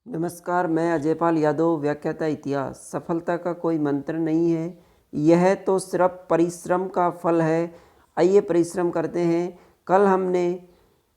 नमस्कार, मैं अजयपाल यादव। व्याख्याता इतिहास। सफलता का कोई मंत्र नहीं है, यह तो सिर्फ परिश्रम का फल है। आइए परिश्रम करते हैं। कल हमने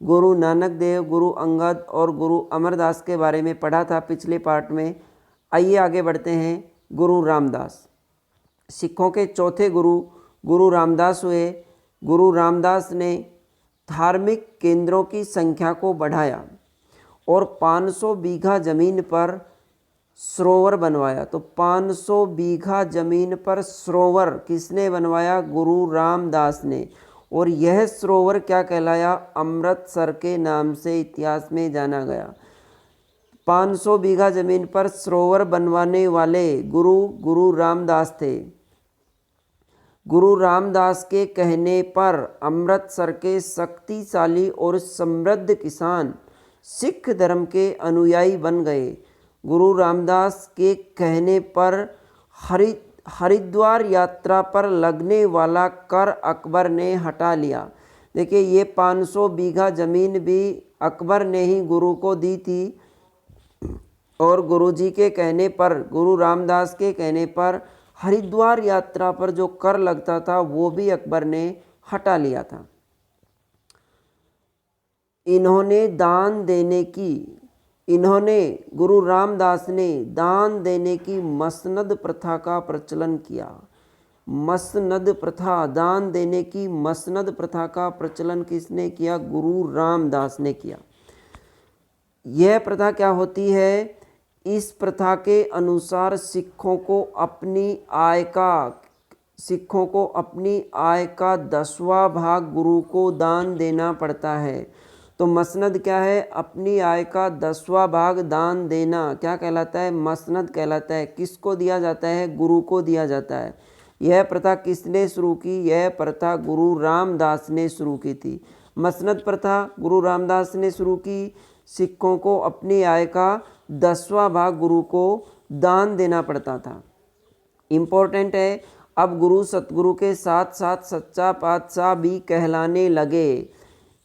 गुरु नानक देव, गुरु अंगद और गुरु अमरदास के बारे में पढ़ा था पिछले पार्ट में। आइए आगे बढ़ते हैं। गुरु रामदास सिखों के चौथे गुरु गुरु रामदास हुए। गुरु रामदास ने धार्मिक केंद्रों की संख्या को बढ़ाया और 500 बीघा ज़मीन पर सरोवर बनवाया। तो 500 बीघा ज़मीन पर सरोवर किसने बनवाया? गुरु रामदास ने। और यह सरोवर क्या कहलाया? अमृतसर के नाम से इतिहास में जाना गया। 500 बीघा ज़मीन पर सरोवर बनवाने वाले गुरु रामदास थे। गुरु रामदास के कहने पर अमृतसर के शक्तिशाली और समृद्ध किसान सिख धर्म के अनुयायी बन गए। गुरु रामदास के कहने पर हरिद्वार यात्रा पर लगने वाला कर अकबर ने हटा लिया। देखिए, ये 500 बीघा ज़मीन भी अकबर ने ही गुरु को दी थी और गुरुजी के कहने पर, गुरु रामदास के कहने पर हरिद्वार यात्रा पर जो कर लगता था वो भी अकबर ने हटा लिया था। गुरु रामदास ने दान देने की मसनद प्रथा का प्रचलन किया। मसनद प्रथा, दान देने की मसनद प्रथा का प्रचलन किसने किया? गुरु रामदास ने किया। यह प्रथा क्या होती है? इस प्रथा के अनुसार सिखों को अपनी आय का 10वां भाग गुरु को दान देना पड़ता है। तो मसनद क्या है? अपनी आय का 10वां भाग दान देना क्या कहलाता है? मसनद कहलाता है। किसको दिया जाता है? गुरु को दिया जाता है। यह प्रथा किसने शुरू की? यह प्रथा गुरु रामदास ने शुरू की थी। मसनद प्रथा गुरु रामदास ने शुरू की। सिखों को अपनी आय का 10वां भाग गुरु को दान देना पड़ता था। इम्पोर्टेंट है। अब गुरु सतगुरु के साथ साथ सच्चा पातशाह भी कहलाने लगे।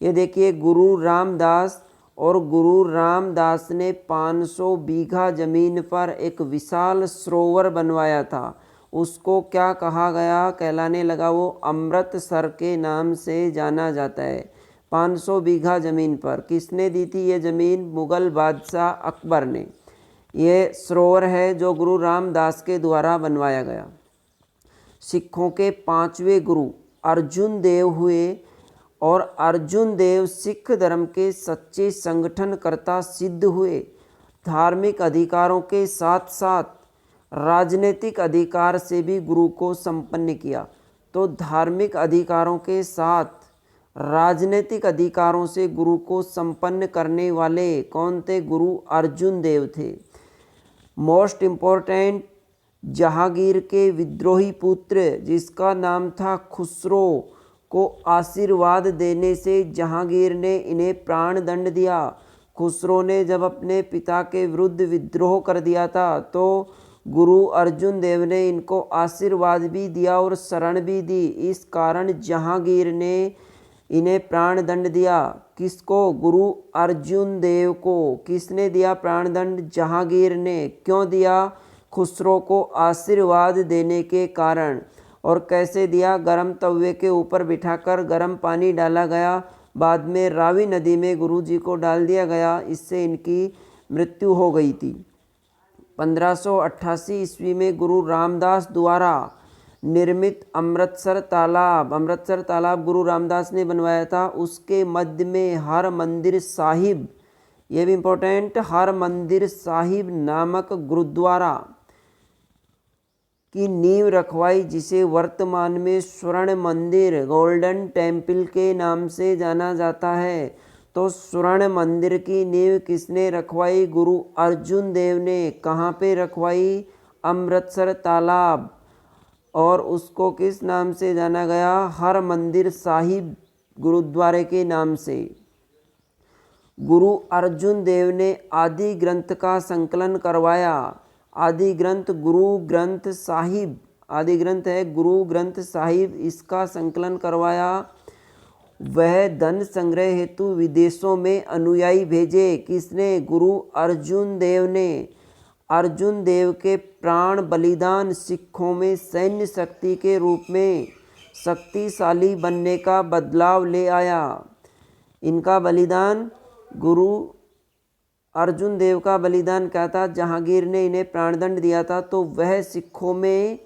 ये देखिए, गुरु रामदास और गुरु रामदास ने 500 बीघा ज़मीन पर एक विशाल सरोवर बनवाया था। उसको क्या कहा गया? कहलाने लगा वो अमृतसर के नाम से जाना जाता है। 500 बीघा ज़मीन पर किसने दी थी ये ज़मीन? मुग़ल बादशाह अकबर ने। ये सरोवर है जो गुरु रामदास के द्वारा बनवाया गया। सिखों के 5वें गुरु अर्जुन देव हुए और अर्जुन देव सिख धर्म के सच्चे संगठनकर्ता सिद्ध हुए। धार्मिक अधिकारों के साथ साथ राजनीतिक अधिकार से भी गुरु को संपन्न किया। तो धार्मिक अधिकारों के साथ राजनीतिक अधिकारों से गुरु को संपन्न करने वाले कौन थे? गुरु अर्जुन देव थे। मोस्ट इम्पोर्टेंट, जहांगीर के विद्रोही पुत्र जिसका नाम था खुसरो को आशीर्वाद देने से जहांगीर ने इन्हें प्राण दंड दिया। खुसरो ने जब अपने पिता के विरुद्ध विद्रोह कर दिया था तो गुरु अर्जुन देव ने इनको आशीर्वाद भी दिया और शरण भी दी। इस कारण जहांगीर ने इन्हें प्राण दंड दिया। किसको? गुरु अर्जुन देव को। किसने दिया प्राण दंड? जहांगीर ने। क्यों दिया? खुसरो को आशीर्वाद देने के कारण। और कैसे दिया? गर्म तवे के ऊपर बिठाकर गर्म पानी डाला गया, बाद में रावी नदी में गुरु जी को डाल दिया गया। इससे इनकी मृत्यु हो गई थी। 1588 ईस्वी में गुरु रामदास द्वारा निर्मित अमृतसर तालाब गुरु रामदास ने बनवाया था। उसके मध्य में हर मंदिर साहिब, ये भी इम्पोर्टेंट, हर मंदिर साहिब नामक गुरुद्वारा की नींव रखवाई, जिसे वर्तमान में स्वर्ण मंदिर, गोल्डन टेम्पल के नाम से जाना जाता है। तो स्वर्ण मंदिर की नींव किसने रखवाई? गुरु अर्जुन देव ने। कहाँ पे रखवाई? अमृतसर तालाब। और उसको किस नाम से जाना गया? हर मंदिर साहिब गुरुद्वारे के नाम से। गुरु अर्जुन देव ने आदि ग्रंथ का संकलन करवाया। आदि ग्रंथ गुरु ग्रंथ साहिब, आदि ग्रंथ है गुरु ग्रंथ साहिब, इसका संकलन करवाया। वह धन संग्रह हेतु विदेशों में अनुयायी भेजे। किसने? गुरु अर्जुन देव ने। अर्जुन देव के प्राण बलिदान सिखों में सैन्य शक्ति के रूप में शक्तिशाली बनने का बदलाव ले आया। इनका बलिदान, गुरु अर्जुन देव का बलिदान क्या था? जहांगीर ने इन्हें प्राणदंड दिया था, तो वह सिखों में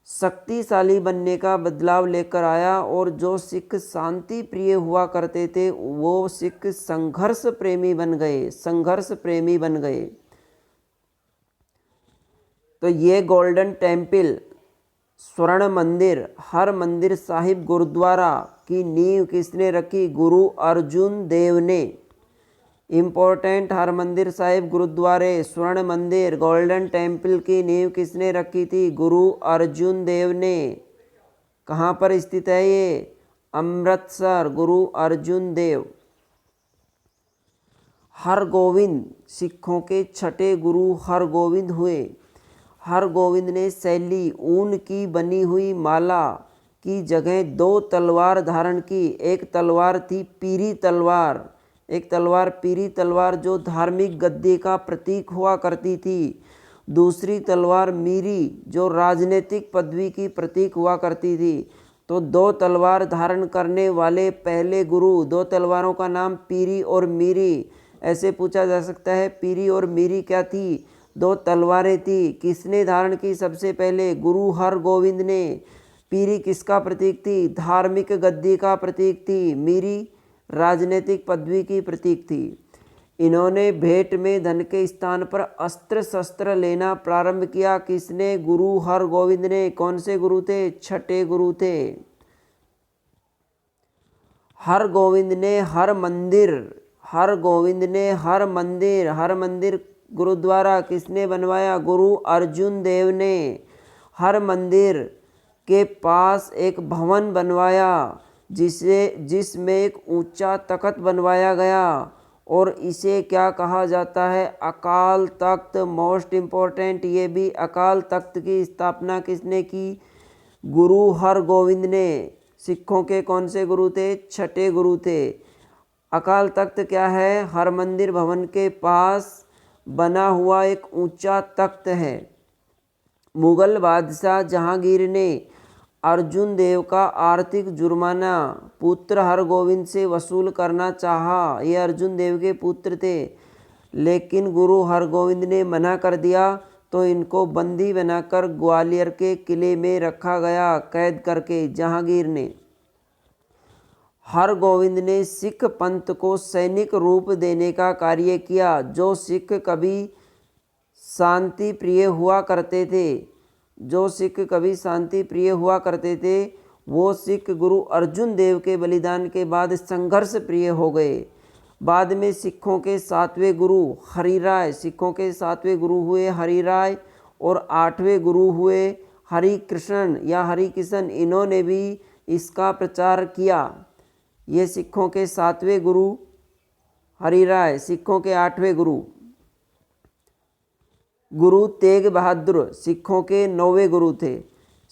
शक्तिशाली बनने का बदलाव लेकर आया। और जो सिख शांति प्रिय हुआ करते थे वो सिख संघर्ष प्रेमी बन गए, संघर्ष प्रेमी बन गए। तो ये गोल्डन टेम्पल, स्वर्ण मंदिर, हर मंदिर साहिब गुरुद्वारा की नींव किसने रखी? गुरु अर्जुन देव ने। इम्पोर्टेंट, हर मंदिर साहिब गुरुद्वारे, स्वर्ण मंदिर, गोल्डन टेम्पल की नींव किसने रखी थी? गुरु अर्जुन देव ने। कहाँ पर स्थित है ये? अमृतसर, गुरु अर्जुन देव। हरगोविंद, सिखों के छठे गुरु हरगोविंद हुए। हरगोविंद ने शैली ऊन की बनी हुई माला की जगह 2 तलवार धारण की। एक तलवार थी पीरी तलवार, एक तलवार पीरी तलवार जो धार्मिक गद्दी का प्रतीक हुआ करती थी। दूसरी तलवार मीरी जो राजनीतिक पदवी की प्रतीक हुआ करती थी। तो 2 तलवार धारण करने वाले पहले गुरु, 2 तलवारों का नाम पीरी और मीरी। ऐसे पूछा जा सकता है, पीरी और मीरी क्या थी? 2 तलवारें थी। किसने धारण की सबसे पहले? गुरु हरगोविंद ने। पीरी किसका प्रतीक थी? धार्मिक गद्दी का प्रतीक थी। मीरी राजनीतिक पदवी की प्रतीक थी। इन्होंने भेंट में धन के स्थान पर अस्त्र शस्त्र लेना प्रारंभ किया। किसने? गुरु हरगोविंद ने। कौन से गुरु थे? छठे गुरु थे। हरगोविंद ने हर मंदिर, हरगोविंद ने हर मंदिर, हर मंदिर गुरुद्वारा किसने बनवाया? गुरु अर्जुन देव ने। हर मंदिर के पास एक भवन बनवाया जिसमें एक ऊंचा तख्त बनवाया गया और इसे क्या कहा जाता है? अकाल तख्त। मोस्ट इम्पोर्टेंट, ये भी अकाल तख्त की स्थापना किसने की? गुरु हरगोविंद ने। सिखों के कौन से गुरु थे? छठे गुरु थे। अकाल तख्त क्या है? हरमंदिर भवन के पास बना हुआ एक ऊंचा तख्त है। मुगल बादशाह जहांगीर ने अर्जुन देव का आर्थिक जुर्माना पुत्र हरगोविंद से वसूल करना चाहा। ये अर्जुन देव के पुत्र थे, लेकिन गुरु हरगोविंद ने मना कर दिया, तो इनको बंदी बनाकर ग्वालियर के किले में रखा गया कैद करके जहांगीर ने। हरगोविंद ने सिख पंथ को सैनिक रूप देने का कार्य किया। जो सिख कभी शांति प्रिय हुआ करते थे, जो सिख कभी शांति प्रिय हुआ करते थे, वो सिख गुरु अर्जुन देव के बलिदान के बाद संघर्ष प्रिय हो गए। बाद में सिखों के 7वें गुरु हरिराय, सिखों के 7वें गुरु हुए हरिराय, और 8वें गुरु हुए हरिकृष्ण या हरिकिशन। इन्होंने भी इसका प्रचार किया। ये सिखों के 7वें गुरु हरिराय, सिखों के 8वें गुरु। गुरु तेग बहादुर सिखों के 9वें गुरु थे।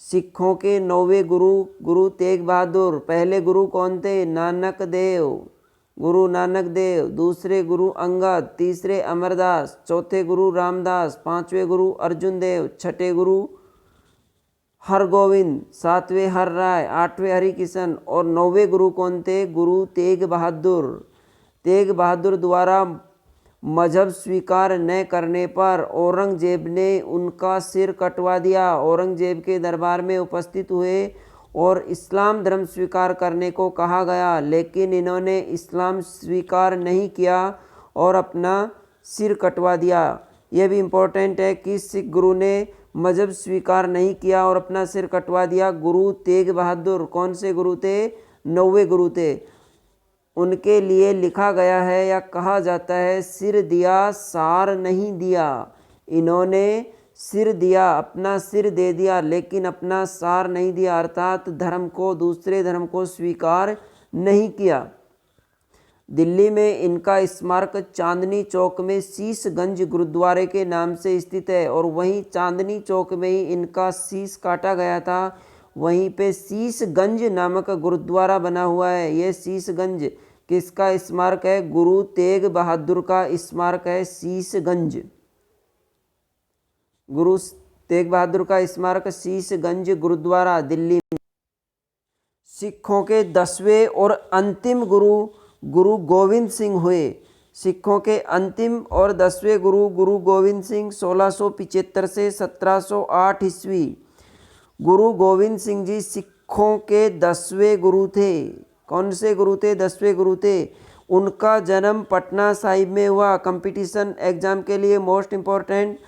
सिखों के 9वें गुरु गुरु तेग बहादुर। पहले गुरु कौन थे? नानक देव, गुरु नानक देव। दूसरे गुरु अंगद, तीसरे अमरदास, चौथे गुरु रामदास, 5वें गुरु अर्जुन देव, छठे गुरु हरगोविंद, 7वें हरराय, 8वें हरिकिशन और 9वें गुरु कौन थे? गुरु तेग बहादुर। तेग बहादुर द्वारा मजहब स्वीकार न करने पर औरंगजेब ने उनका सिर कटवा दिया। औरंगजेब के दरबार में उपस्थित हुए और इस्लाम धर्म स्वीकार करने को कहा गया, लेकिन इन्होंने इस्लाम स्वीकार नहीं किया और अपना सिर कटवा दिया। यह भी इम्पोर्टेंट है कि सिख गुरु ने मजहब स्वीकार नहीं किया और अपना सिर कटवा दिया। गुरु तेग बहादुर कौन से गुरु थे? 9वें गुरु थे। उनके लिए लिखा गया है या कहा जाता है, सिर दिया सार नहीं दिया। इन्होंने सिर दिया, अपना सिर दे दिया, लेकिन अपना सार नहीं दिया, अर्थात धर्म को, दूसरे धर्म को स्वीकार नहीं किया। दिल्ली में इनका स्मारक चांदनी चौक में शीशगंज गुरुद्वारे के नाम से स्थित है, और वहीं चांदनी चौक में ही इनका शीश काटा गया था। वहीं पे शीशगंज नामक गुरुद्वारा बना हुआ है। ये शीशगंज किसका स्मारक है? गुरु तेग बहादुर का स्मारक है शीशगंज। गुरु तेग बहादुर का स्मारक शीशगंज गुरुद्वारा दिल्ली में। सिखों के 10वें और अंतिम गुरु गुरु गोविंद सिंह हुए। सिखों के अंतिम और 10वें गुरु गुरु गोविंद सिंह 1675 से 1708 ईस्वी। गुरु गोविंद सिंह जी सिखों के 10वें गुरु थे। कौन से गुरु थे? 10वें गुरु थे। उनका जन्म पटना साहिब में हुआ। कंपटीशन एग्जाम के लिए मोस्ट इम्पोर्टेंट,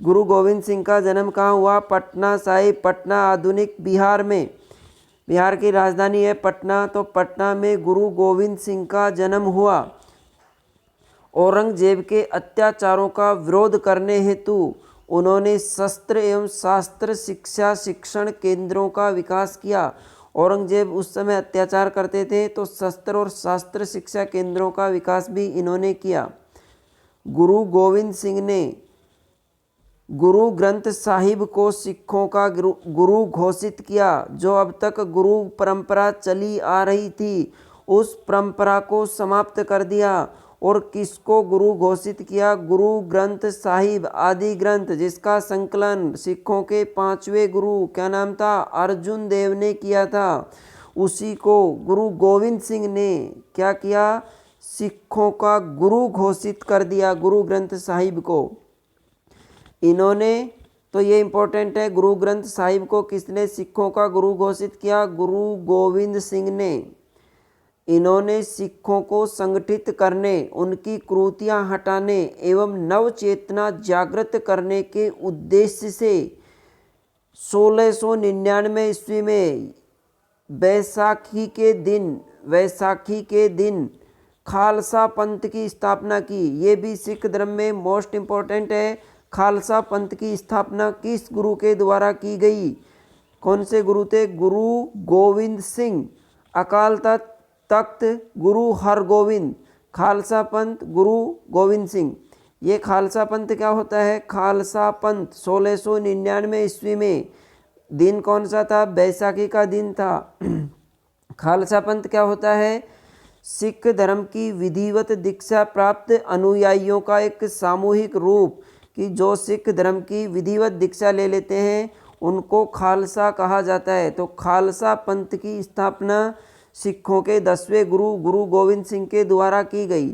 गुरु गोविंद सिंह का जन्म कहाँ हुआ? पटना साहिब। पटना आधुनिक बिहार में, बिहार की राजधानी है पटना, तो पटना में गुरु गोविंद सिंह का जन्म हुआ। औरंगजेब के अत्याचारों का विरोध करने हेतु उन्होंने शस्त्र एवं शास्त्र शिक्षा शिक्षण केंद्रों का विकास किया। औरंगजेब उस समय अत्याचार करते थे, तो शस्त्र और शास्त्र शिक्षा केंद्रों का विकास भी इन्होंने किया। गुरु गोविंद सिंह ने गुरु ग्रंथ साहिब को सिखों का गुरु घोषित किया। जो अब तक गुरु परंपरा चली आ रही थी, उस परंपरा को समाप्त कर दिया। और किसको गुरु घोषित किया? गुरु ग्रंथ साहिब आदि ग्रंथ, जिसका संकलन सिखों के 5वें गुरु, क्या नाम था? अर्जुन देव ने किया था। उसी को गुरु गोविंद सिंह ने क्या किया? सिखों का गुरु घोषित कर दिया, गुरु ग्रंथ साहिब को। इन्होंने, तो ये इम्पोर्टेंट है, गुरु ग्रंथ साहिब को किसने सिखों का गुरु घोषित किया? गुरु गोविंद सिंह ने। इन्होंने सिखों को संगठित करने, उनकी कुरीतियां हटाने एवं नव चेतना जागृत करने के उद्देश्य से 1699 ईस्वी में वैसाखी के दिन खालसा पंथ की स्थापना की। ये भी सिख धर्म में मोस्ट इम्पोर्टेंट है। खालसा पंथ की स्थापना किस गुरु के द्वारा की गई? कौन से गुरु थे? गुरु गोविंद सिंह। अकाल तख्त गुरु हरगोविंद, खालसा पंथ गुरु गोविंद सिंह। ये खालसा पंथ क्या होता है? खालसा पंथ 1699 ईस्वी में दिन कौन सा था? बैसाखी का दिन था। खालसा पंथ क्या होता है? सिख धर्म की विधिवत दीक्षा प्राप्त अनुयायियों का एक सामूहिक रूप, कि जो सिख धर्म की विधिवत दीक्षा ले लेते हैं उनको खालसा कहा जाता है। तो खालसा पंथ की स्थापना सिखों के 10वें गुरु गुरु गोविंद सिंह के द्वारा की गई।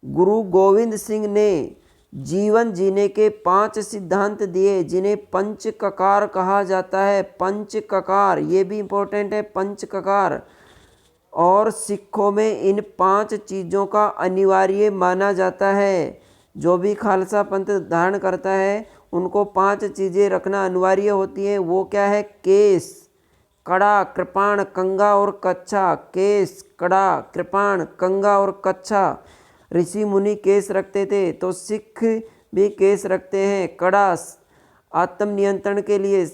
गुरु गोविंद सिंह ने जीवन जीने के 5 सिद्धांत दिए, जिन्हें पंच ककार कहा जाता है। पंच ककार, ये भी इम्पोर्टेंट है, पंच ककार। और सिखों में इन 5 चीज़ों का अनिवार्य माना जाता है। जो भी खालसा पंथ धारण करता है उनको 5 चीज़ें रखना अनिवार्य होती हैं। वो क्या है? केस, कड़ा, कृपाण, कंगा और कच्छा। केस, कड़ा, कृपाण, कंगा और कच्छा। ऋषि मुनि केस रखते थे, तो सिख भी केस रखते हैं। कड़ा आत्म नियंत्रण के लिए,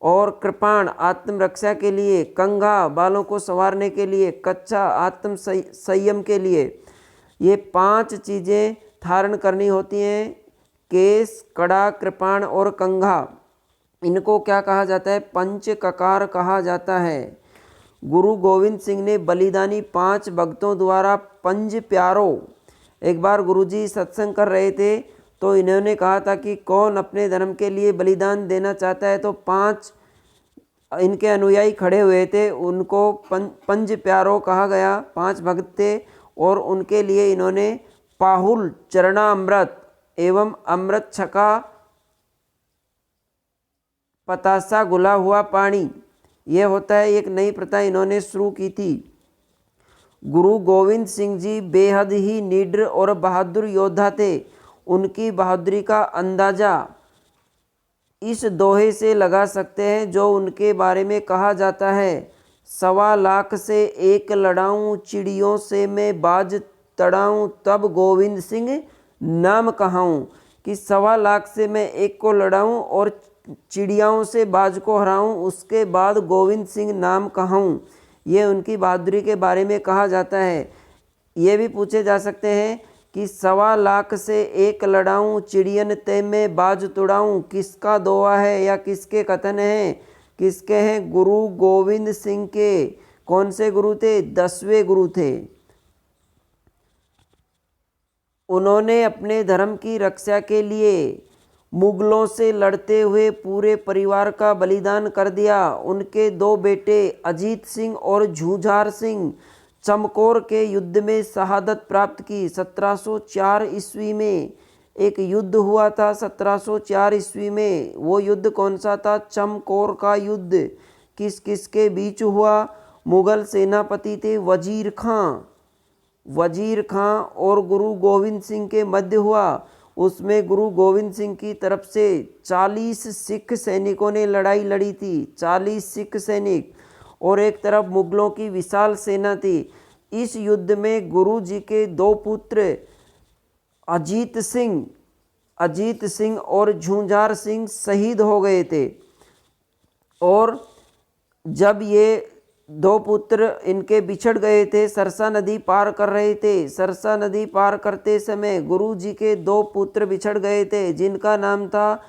और कृपाण आत्मरक्षा के लिए, कंगा बालों को संवारने के लिए, कच्छा आत्म संयम के लिए। ये 5 चीज़ें धारण करनी होती हैं। केस, कड़ा, कृपाण और कंघा, इनको क्या कहा जाता है? पंच ककार कहा जाता है। गुरु गोविंद सिंह ने बलिदानी 5 भक्तों द्वारा पंज प्यारों, एक बार गुरुजी सत्संग कर रहे थे तो इन्होंने कहा था कि कौन अपने धर्म के लिए बलिदान देना चाहता है, तो 5 इनके अनुयायी खड़े हुए थे, उनको पंज प्यारों कहा गया। 5 भक्त थे और उनके लिए इन्होंने पाहुल, चरणामृत एवं अमृत छका, पतासा, घुला हुआ पानी, ये होता है एक नई प्रथा इन्होंने शुरू की थी। गुरु गोविंद सिंह जी बेहद ही निडर और बहादुर योद्धा थे। उनकी बहादुरी का अंदाजा इस दोहे से लगा सकते हैं जो उनके बारे में कहा जाता है, 1.25 लाख से एक लड़ाऊं, चिड़ियों से मैं बाज तड़ाऊं, तब गोविंद सिंह नाम कहाऊं। कि 1.25 लाख से मैं एक को लड़ाऊं और चिड़ियाओं से बाज को हराऊं, उसके बाद गोविंद सिंह नाम कहाऊं। ये उनकी बहादुरी के बारे में कहा जाता है। ये भी पूछे जा सकते हैं कि 1.25 लाख से एक लड़ाऊं, चिड़ियन ते में बाज तुड़ाऊं, किसका दोहा है या किसके कथन है? किसके हैं? गुरु गोविंद सिंह के। कौन से गुरु थे? 10वें गुरु थे। उन्होंने अपने धर्म की रक्षा के लिए मुगलों से लड़ते हुए पूरे परिवार का बलिदान कर दिया। उनके 2 बेटे अजीत सिंह और झूझार सिंह चमकौर के युद्ध में शहादत प्राप्त की। 1704 ईस्वी में एक युद्ध हुआ था। 1704 ईस्वी में वो युद्ध कौन सा था? चमकौर का युद्ध। किस किस के बीच हुआ? मुगल सेनापति थे वजीर खां और गुरु गोविंद सिंह के मध्य हुआ। उसमें गुरु गोविंद सिंह की तरफ से 40 सिख सैनिकों ने लड़ाई लड़ी थी। 40 सिख सैनिक, और एक तरफ मुगलों की विशाल सेना थी। इस युद्ध में गुरु जी के 2 पुत्र अजीत सिंह और झूझार सिंह शहीद हो गए थे। और जब ये 2 पुत्र इनके बिछड़ गए थे, सरसा नदी पार कर रहे थे। सरसा नदी पार करते समय गुरु जी के 2 पुत्र बिछड़ गए थे, जिनका नाम था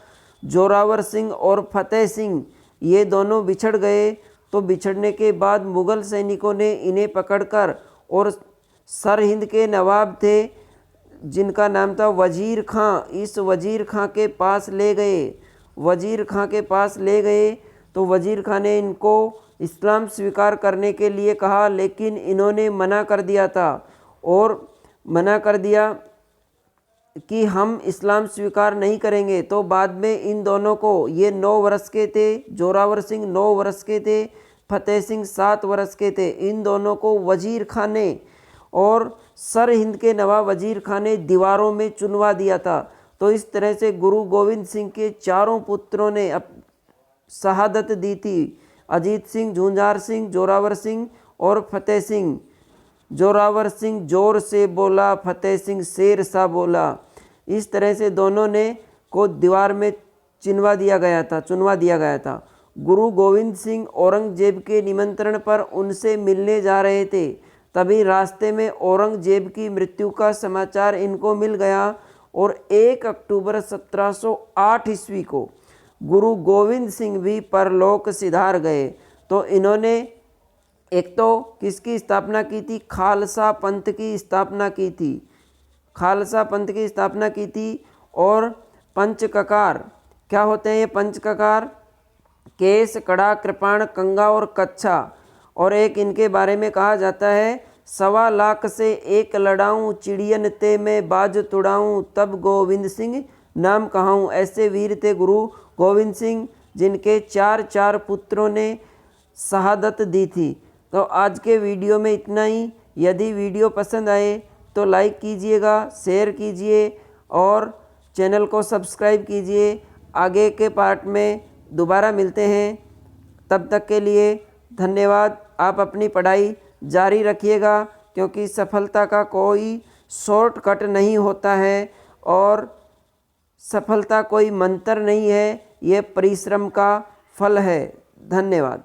जोरावर सिंह और फतेह सिंह। ये दोनों बिछड़ गए। तो बिछड़ने के बाद मुगल सैनिकों ने इन्हें पकड़कर, और सरहिंद के नवाब थे जिनका नाम था वजीर खां, इस वजीर खां के पास ले गए। तो वजीर खां ने इनको इस्लाम स्वीकार करने के लिए कहा, लेकिन इन्होंने मना कर दिया था, और मना कर दिया कि हम इस्लाम स्वीकार नहीं करेंगे। तो बाद में इन दोनों को, ये 9 वर्ष के थे, जोरावर सिंह 9 वर्ष के थे, फतेह सिंह 7 वर्ष के थे। इन दोनों को वजीर खां ने और सरहिंद के नवाब वजीर खां ने दीवारों में चुनवा दिया था। तो इस तरह से गुरु गोविंद सिंह के 4 पुत्रों ने शहादत दी थी। अजीत सिंह, झूझार सिंह, जोरावर सिंह और फतेह सिंह। जोरावर सिंह जोर से बोला, फतेह सिंह शेर सा बोला। इस तरह से दोनों ने को दीवार में चुनवा दिया गया था। गुरु गोविंद सिंह औरंगजेब के निमंत्रण पर उनसे मिलने जा रहे थे। तभी रास्ते में औरंगजेब की मृत्यु का समाचार इनको मिल गया, और 1 अक्टूबर 1708 ईस्वी को गुरु गोविंद सिंह भी परलोक सिधार गए। तो इन्होंने एक तो किसकी स्थापना की थी? खालसा पंथ की स्थापना की थी। और पंचककार, क्या होते हैं ये पंचककार? केस, कड़ा, कृपाण, कंगा और कच्छा। और एक इनके बारे में कहा जाता है, 1.25 लाख से 1 लड़ाऊं, चिड़ियन ते मैं बाज तुड़ाऊं, तब गोविंद सिंह नाम कहाऊं। ऐसे वीर थे गुरु गोविंद सिंह, जिनके 4 पुत्रों ने शहादत दी थी। तो आज के वीडियो में इतना ही। यदि वीडियो पसंद आए तो लाइक कीजिएगा, शेयर कीजिए और चैनल को सब्सक्राइब कीजिए। आगे के पार्ट में दोबारा मिलते हैं, तब तक के लिए धन्यवाद। आप अपनी पढ़ाई जारी रखिएगा, क्योंकि सफलता का कोई शॉर्टकट नहीं होता है, और सफलता कोई मंत्र नहीं है, ये परिश्रम का फल है। धन्यवाद।